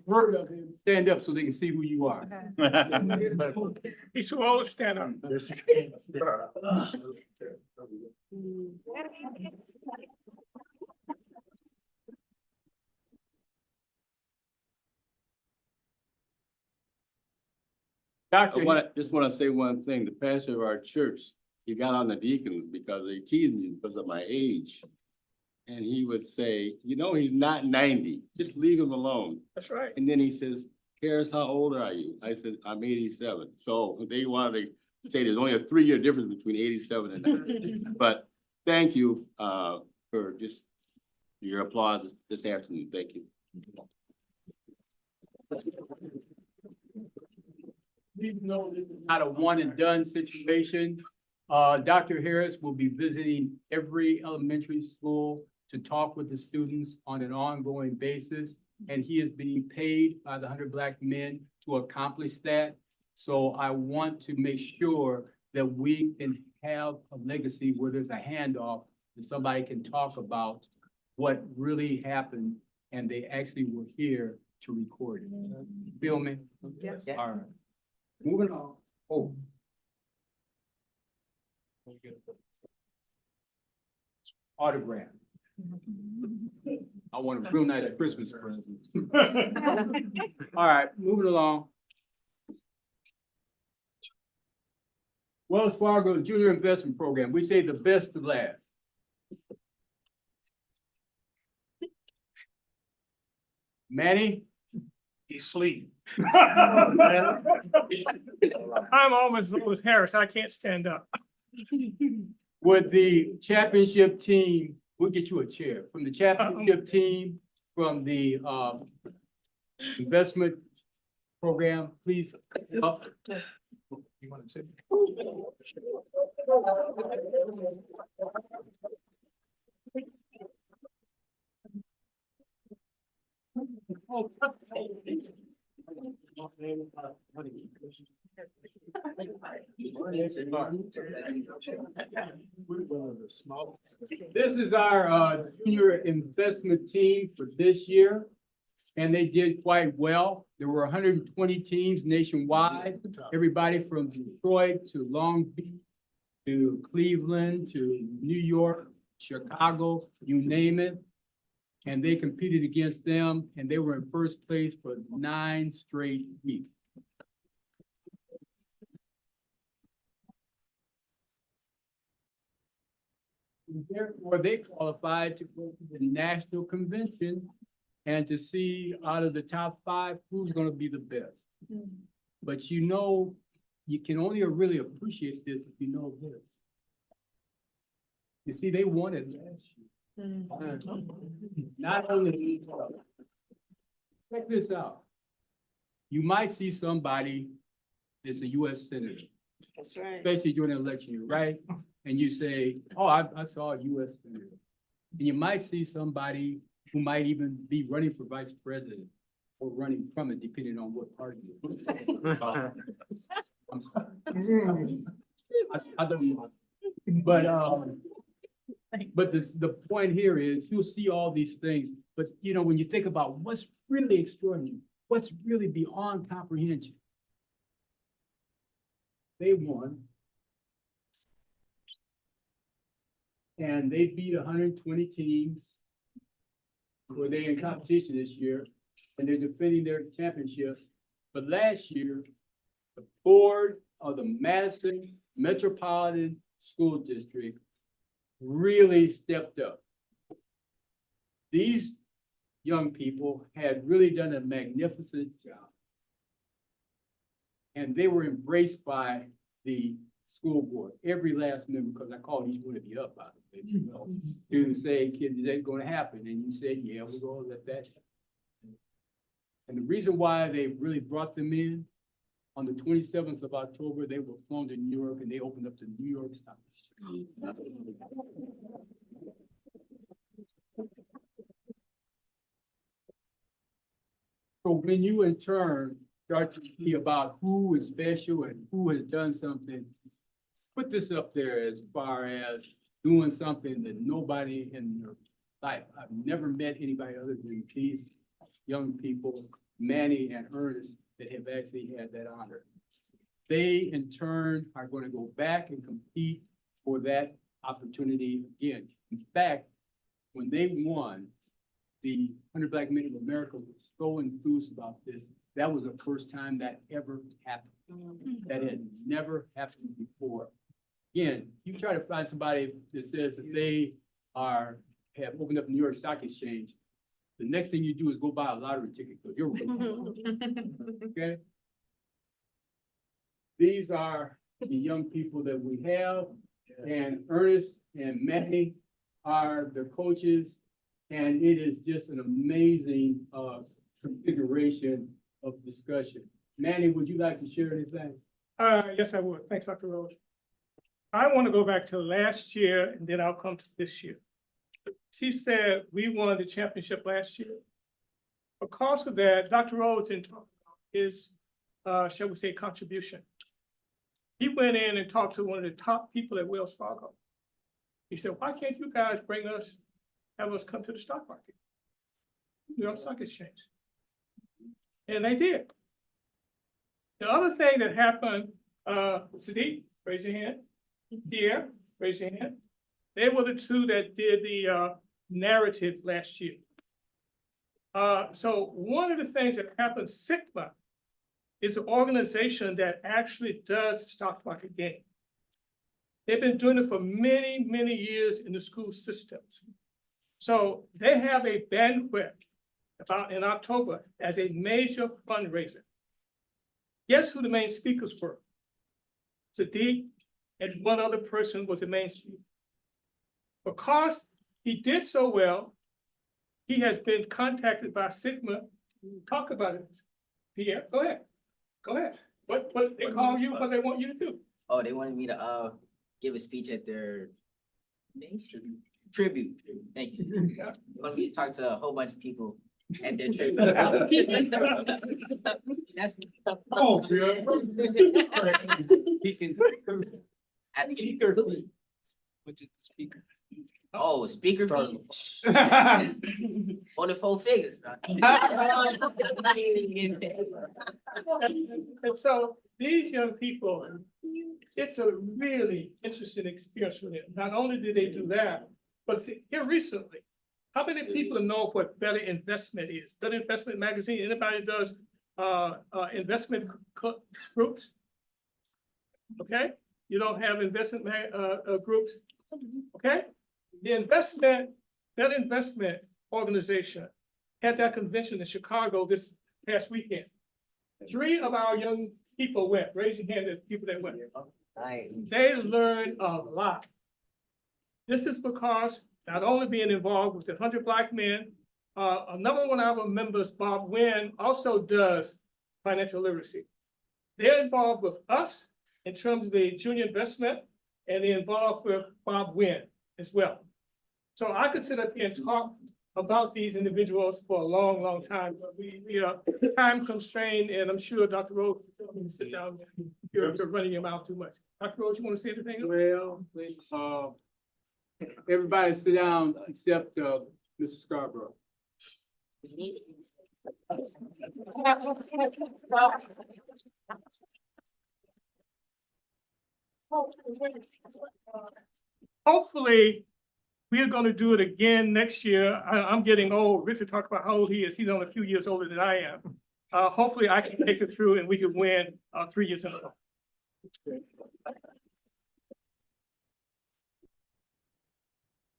Heard of him. Stand up so they can see who you are. He's too old to stand up. Just wanna say one thing, the pastor of our church, he got on the deacons because they teased me because of my age. And he would say, you know, he's not 90, just leave him alone. That's right. And then he says, Harris, how old are you? I said, I'm 87. So they wanted to say there's only a 3-year difference between 87 and 90. But thank you for just your applause this afternoon. Thank you. Please know this is not a one and done situation. Dr. Harris will be visiting every elementary school to talk with the students on an ongoing basis. And he is being paid by the 100 Black men to accomplish that. So I want to make sure that we can have a legacy where there's a handoff and somebody can talk about what really happened and they actually were here to record it. Feel me? Yes. All right. Moving on. Oh. Autograph. I want a real nice Christmas present. All right, moving along. Wells Fargo Junior Investment Program. We say the best to last. Manny? He's asleep. I'm almost as old as Harris. I can't stand up. With the championship team, we'll get you a chair. From the championship team, from the investment program, please up. You want to sit? This is our junior investment team for this year, and they did quite well. There were 120 teams nationwide, everybody from Detroit to Long Beach to Cleveland to New York, Chicago, you name it. And they competed against them, and they were in first place for 9 straight weeks. Therefore, they qualified to go to the national convention and to see out of the top 5 who's going to be the best. But you know, you can only really appreciate this if you know this. You see, they won it last year. Not only, check this out. You might see somebody that's a US Senator. That's right. Especially during an election year, right? And you say, oh, I saw a US Senator. And you might see somebody who might even be running for vice president or running from it, depending on what party. I'm sorry. I don't know. But the point here is you'll see all these things, but you know, when you think about what's really extraordinary, what's really beyond comprehension, they won. And they beat 120 teams. Were they in competition this year? And they're defending their championship. But last year, the board of the Madison Metropolitan School District really stepped up. These young people had really done a magnificent job. And they were embraced by the school board, every last member, because I called each one of you up, by the way, you know. You say, kid, is that gonna happen? And you said, yeah, we're gonna let that happen. And the reason why they really brought them in, on the 27th of October, they were flown to New York and they opened up the New York Stock Exchange. So when you in turn start to see about who is special and who has done something, put this up there as far as doing something that nobody in their life, I've never met anybody other than these young people, Manny and Ernest, that have actually had that honor. They in turn are going to go back and compete for that opportunity again. In fact, when they won, the 100 Black Men of America was so enthused about this. That was the first time that ever happened. That had never happened before. Again, you try to find somebody that says that they have opened up New York Stock Exchange. The next thing you do is go buy a lottery ticket because you're okay. These are the young people that we have, and Ernest and Manny are the coaches, and it is just an amazing configuration of discussion. Manny, would you like to share anything? Yes, I would. Thanks, Dr. Rose. I want to go back to last year and then I'll come to this year. She said we won the championship last year. Because of that, Dr. Rose didn't talk about his, shall we say, contribution. He went in and talked to one of the top people at Wells Fargo. He said, why can't you guys have us come to the stock market? New York Stock Exchange. And they did. The other thing that happened, Sadiq, raise your hand. Pierre, raise your hand. They were the two that did the narrative last year. So one of the things that happened, Sigma is an organization that actually does stock market game. They've been doing it for many, many years in the school systems. So they have a banquet about in October as a major fundraiser. Guess who the main speakers were? Sadiq and one other person was the main speaker. Because he did so well, he has been contacted by Sigma to talk about it. Pierre, go ahead. Go ahead. What they call you, what they want you to do? Oh, they wanted me to give a speech at their tribute. Thank you. They wanted me to talk to a whole bunch of people at their tribute. That's Oh, good. Oh, speaker fee. Only 4 figures. And so these young people, it's a really interesting experience for them. Not only did they do that, but see, here recently, how many people know what Better Investment is? Better Investment Magazine, anybody does investment groups? Okay, you don't have investment groups, okay? The Better Investment organization had that convention in Chicago this past weekend. 3 of our young people went. Raise your hand, the people that went. Nice. They learned a lot. This is because not only being involved with the 100 Black Men, another one of our members, Bob Wynn, also does financial literacy. They're involved with us in terms of the junior investment, and they're involved with Bob Wynn as well. So I could sit up here and talk about these individuals for a long, long time, but we are time constrained, and I'm sure Dr. Rose will tell me to sit down. You're running your mouth too much. Dr. Rose, you want to say anything else? Well, everybody sit down except Mr. Scarborough. Hopefully, we're going to do it again next year. I'm getting old. Richard talked about how old he is. He's only a few years older than I am. hopefully I can make it through and we can win, 3 years in a row.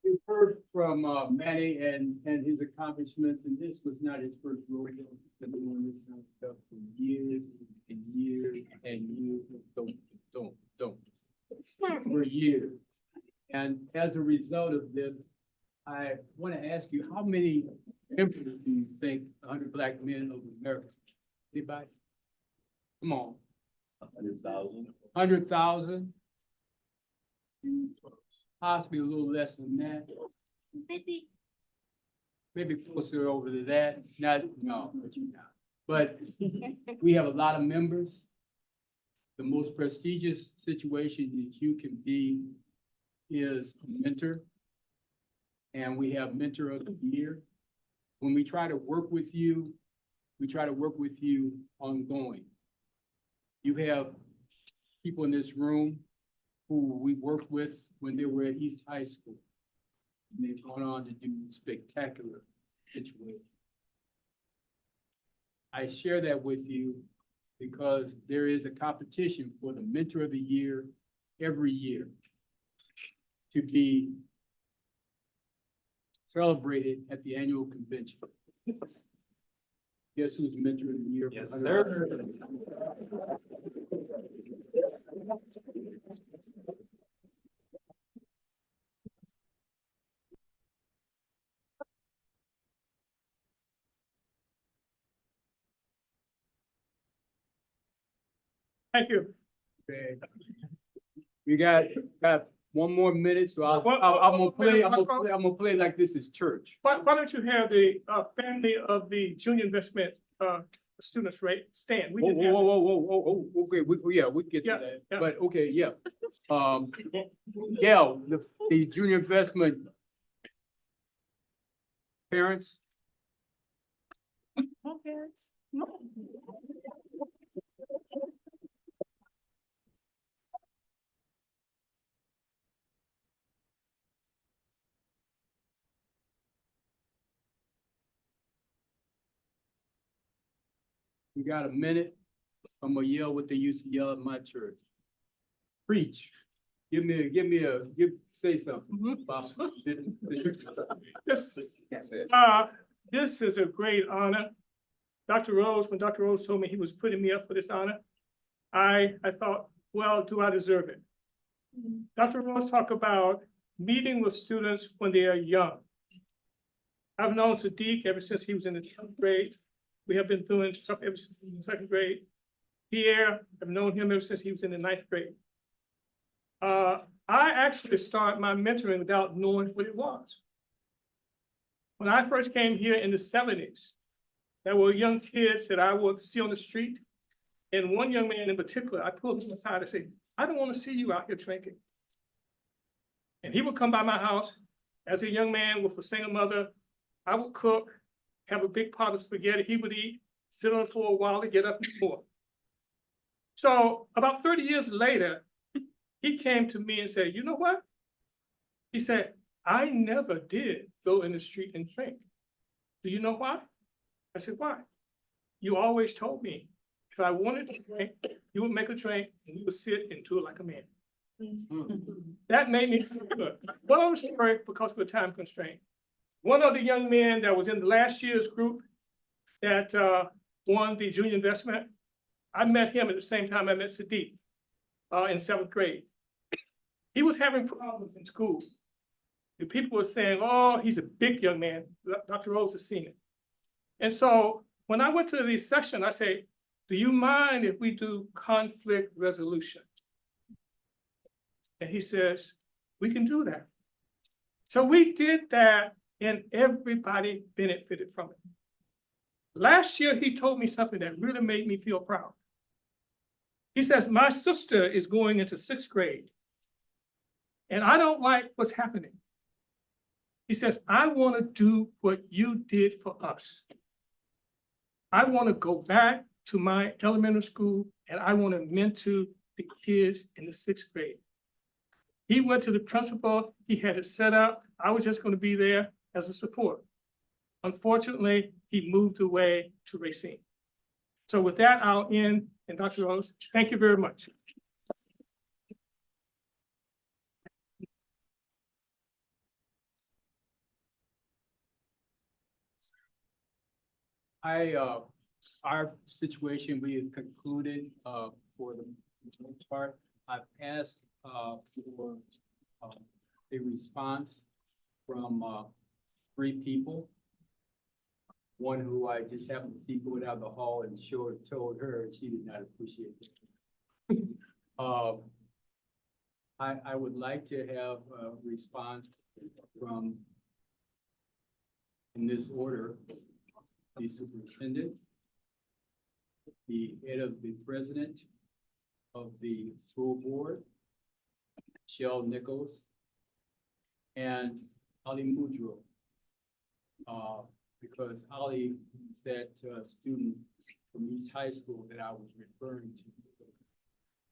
You've heard from Manny and his accomplishments, and this was not his first rodeo. He's been doing this kind of stuff for years and years and years. Don't. For years. And as a result of this, I want to ask you, how many members do you think 100 Black Men of America? Anybody? Come on. 100,000. 100,000? Possibly a little less than that. 50. Maybe closer over to that, but we have a lot of members. The most prestigious situation that you can be is a mentor. And we have Mentor of the Year. When we try to work with you, we try to work with you ongoing. You have people in this room who we worked with when they were at East High School. And they've gone on to do spectacular situations. I share that with you because there is a competition for the Mentor of the Year every year to be celebrated at the annual convention. Guess who's Mentor of the Year? Yes, sir. Thank you. Okay. We got one more minute, so I'm gonna play like this is church. Why don't you have the, family of the junior investment, students rate stand? We Whoa, can have it. whoa, okay, we get to Yeah, that, yeah. but okay, yeah. Yeah, the junior investment parents. parents. We got a minute. I'm gonna yell what they used to yell at my church. Preach. Say something about This, this is a great honor. Dr. Rose, when Dr. Rose told me he was putting me up for this honor, I thought, well, do I deserve it? Dr. Rose talked about meeting with students when they are young. I've known Sadiq ever since he was in the 12th grade. We have been doing stuff ever since he was in the 2nd grade. Pierre, I've known him ever since he was in the 9th grade. I actually started my mentoring without knowing what it was. When I first came here in the 70s, there were young kids that I would see on the street. And one young man in particular, I pulled him aside and said, I don't want to see you out here drinking. And he would come by my house as a young man with a single mother. I would cook, have a big pot of spaghetti. He would eat, sit on the floor a while to get up and pour. So about 30 years later, he came to me and said, you know what? He said, I never did go in the street and drink. Do you know why? I said, why? You always told me if I wanted to drink, you would make a drink and you would sit and do it like a man. That made me feel good. One other story, because of the time constraint. One of the young men that was in the last year's group that won the junior investment, I met him at the same time I met Sadiq in 7th grade. He was having problems in school. The people were saying, oh, he's a big young man. Dr. Rose has seen it. And so when I went to the session, I said, do you mind if we do conflict resolution? And he says, we can do that. So we did that and everybody benefited from it. Last year, he told me something that really made me feel proud. He says, my sister is going into 6th grade and I don't like what's happening. He says, I want to do what you did for us. I want to go back to my elementary school and I want to mentor the kids in the 6th grade. He went to the principal, he had it set up. I was just going to be there as a support. Unfortunately, he moved away to Racine. So with that, I'll end, and Dr. Rose, thank you very much. Our situation, we have concluded, for the most part. I've asked, for, a response from, 3 people. One who I just happened to see going down the hall and told her she did not appreciate it. I would like to have a response from, in this order, the superintendent, the head of the president of the school board, Michelle Nichols, and Ali Mudro. Because Ali is that student from East High School that I was referring to.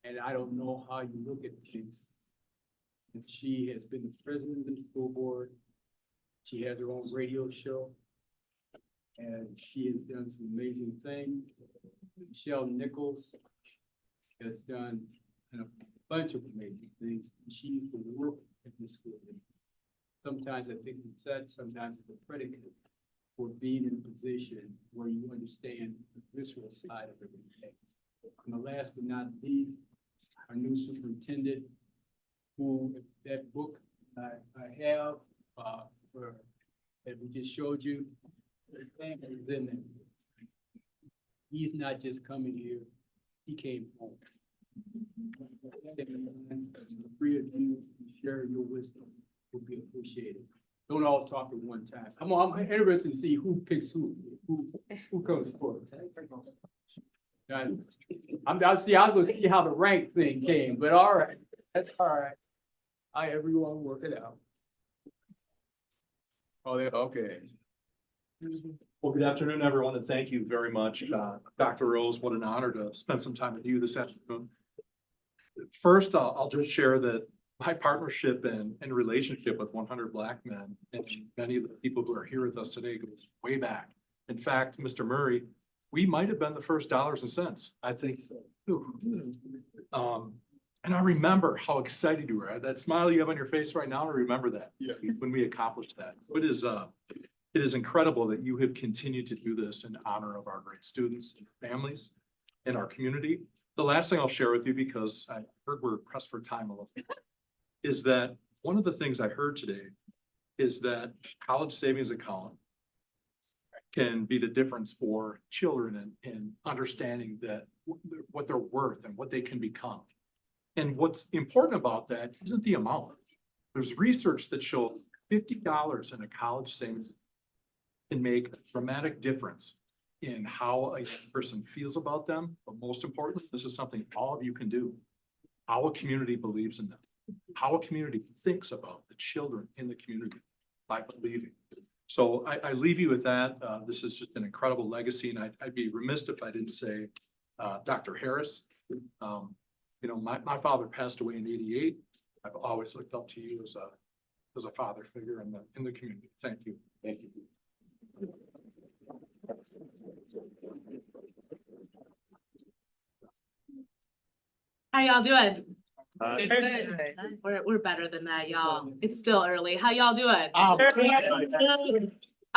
And I don't know how you look at things. And she has been the president of the school board. She has her own radio show. And she has done some amazing things. Michelle Nichols has done a bunch of amazing things. She used to work at the school. Sometimes I think it's that, sometimes it's a predicate for being in a position where you understand the visceral side of everything. And the last but not least, our new superintendent, who that book I have for that we just showed you, he's not just coming here, he came home. The 3 of you share your wisdom will be appreciated. Don't all talk at one time. I'm interested to see who picks who comes first. I'll go see how the rank thing came, but all right, that's all right. Everyone work it out. Oh, okay. Well, good afternoon, everyone, and thank you very much. Dr. Rose, what an honor to spend some time with you this afternoon. First, I'll just share that my partnership and relationship with 100 Black Men and many of the people who are here with us today goes way back. In fact, Mr. Murray, we might have been the first dollars and cents. I think so. And I remember how excited you were. That smile you have on your face right now, I remember that. Yeah. When we accomplished that. So it is incredible that you have continued to do this in honor of our great students and families in our community. The last thing I'll share with you, because I heard we're pressed for time a little bit, is that one of the things I heard today is that college savings account can be the difference for children in understanding that what they're worth and what they can become. And what's important about that isn't the amount. There's research that shows $50 in a college savings can make a dramatic difference in how a person feels about them. But most importantly, this is something all of you can do. Our community believes in them. How a community thinks about the children in the community by believing. So I leave you with that. This is just an incredible legacy, and I'd be remiss if I didn't say, Dr. Harris, you know, my father passed away in '88. I've always looked up to you as a father figure in the community. Thank you. Thank you. How y'all doing? Good. We're better than that, y'all. It's still early. How y'all doing? I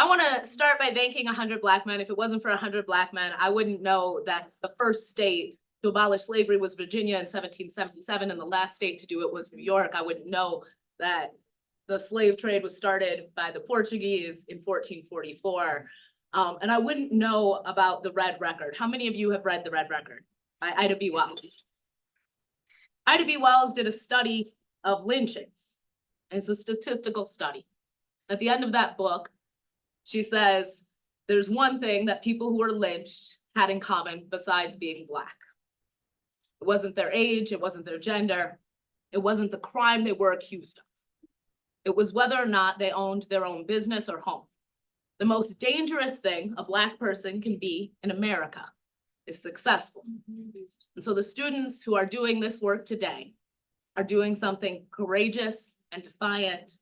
want to start by thanking 100 Black men. If it wasn't for 100 Black men, I wouldn't know that the first state to abolish slavery was Virginia in 1777, and the last state to do it was New York. I wouldn't know that the slave trade was started by the Portuguese in 1444. And I wouldn't know about the Red Record. How many of you have read the Red Record by Ida B. Wells? Ida B. Wells did a study of lynchings. It's a statistical study. At the end of that book, she says, there's one thing that people who were lynched had in common besides being Black. It wasn't their age, it wasn't their gender, it wasn't the crime they were accused of. It was whether or not they owned their own business or home. The most dangerous thing a Black person can be in America is successful. And so the students who are doing this work today are doing something courageous and defiant.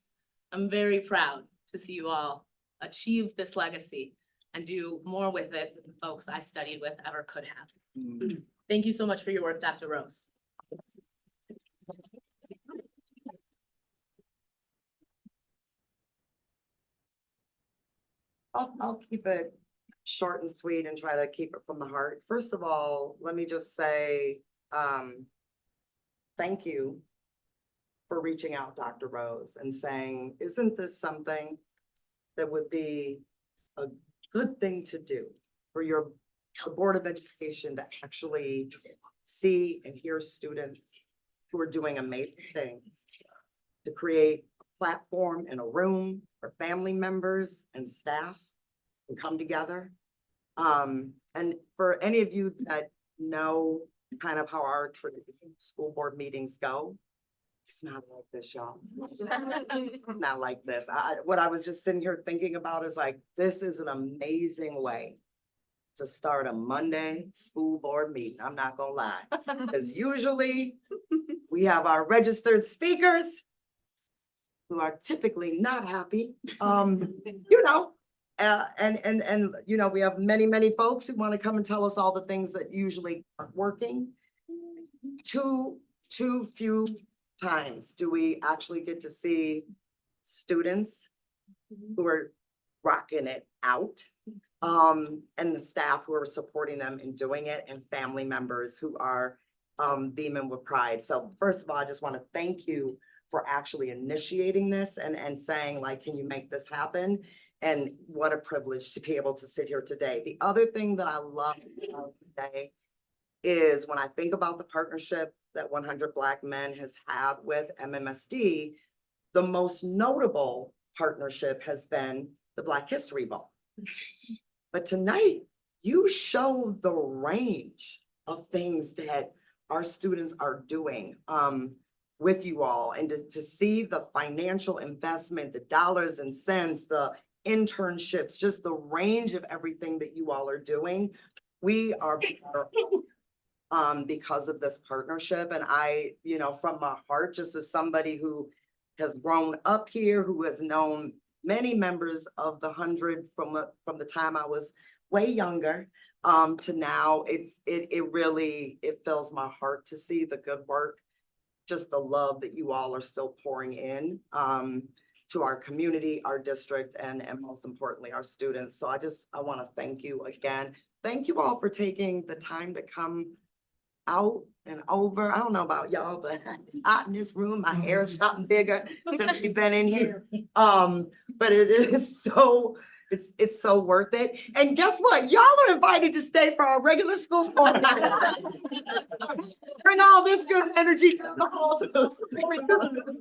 I'm very proud to see you all achieve this legacy. and do more with it than the folks I studied with ever could have. Thank you so much for your work, Dr. Rose. I'll keep it short and sweet and try to keep it from the heart. First of all, let me just say, thank you for reaching out, Dr. Rose, and saying, isn't this something that would be a good thing to do for your Board of Education to actually see and hear students who are doing amazing things, to create a platform and a room for family members and staff to come together. And for any of you that know kind of how our traditional school board meetings go, it's not like this, y'all. It's not like this. What I was just sitting here thinking about is like, this is an amazing way to start a Monday school board meeting. I'm not gonna lie. Because usually we have our registered speakers who are typically not happy, you know. And you know, we have many folks who want to come and tell us all the things that usually aren't working. Too few times do we actually get to see students who are rocking it out, and the staff who are supporting them in doing it, and family members who are beaming with pride. So first of all, I just want to thank you for actually initiating this and saying like, can you make this happen? And what a privilege to be able to sit here today. The other thing that I love about today is when I think about the partnership that 100 Black Men has had with MMSD, the most notable partnership has been the Black History Bowl. But tonight, you show the range of things that our students are doing with you all, and to see the financial investment, the dollars and cents, the internships, just the range of everything that you all are doing. We are better because of this partnership. And I, you know, from my heart, just as somebody who has grown up here, who has known many members of the 100 from the time I was way younger to now, it really fills my heart to see the good work, just the love that you all are still pouring in to our community, our district, and most importantly, our students. So I want to thank you again. Thank you all for taking the time to come out and over. I don't know about y'all, but it's hot in this room. My hair is gotten bigger since we've been in here. But it is so, it's so worth it. And guess what? Y'all are invited to stay for our regular school board night. Bring all this good energy to the hall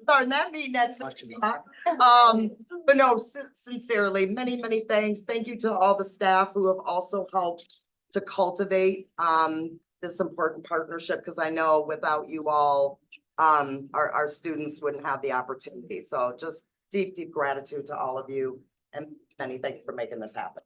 starting that meeting at 6 o'clock. But no, sincerely, many thanks. Thank you to all the staff who have also helped to cultivate this important partnership, because I know without you all, our students wouldn't have the opportunity. So just deep gratitude to all of you, and many thanks for making this happen.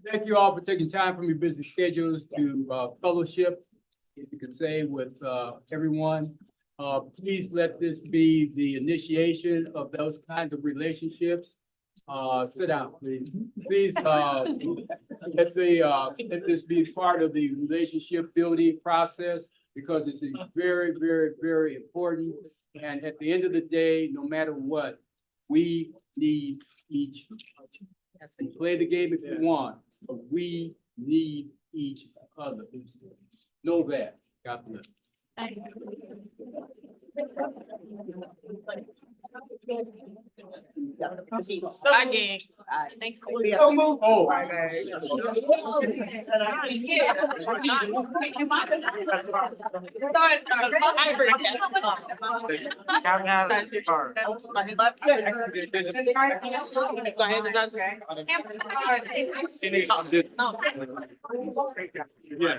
Thank you all for taking time from your busy schedules to fellowship, if you could say, with everyone. Please let this be the initiation of those kinds of relationships. Sit down, please. Please, let this be part of the relationship building process, because it's very important. And at the end of the day, no matter what, we need each other. Play the game if you want, but we need each other. Know that. God bless. Again. Thanks for So move. Oh. Yeah.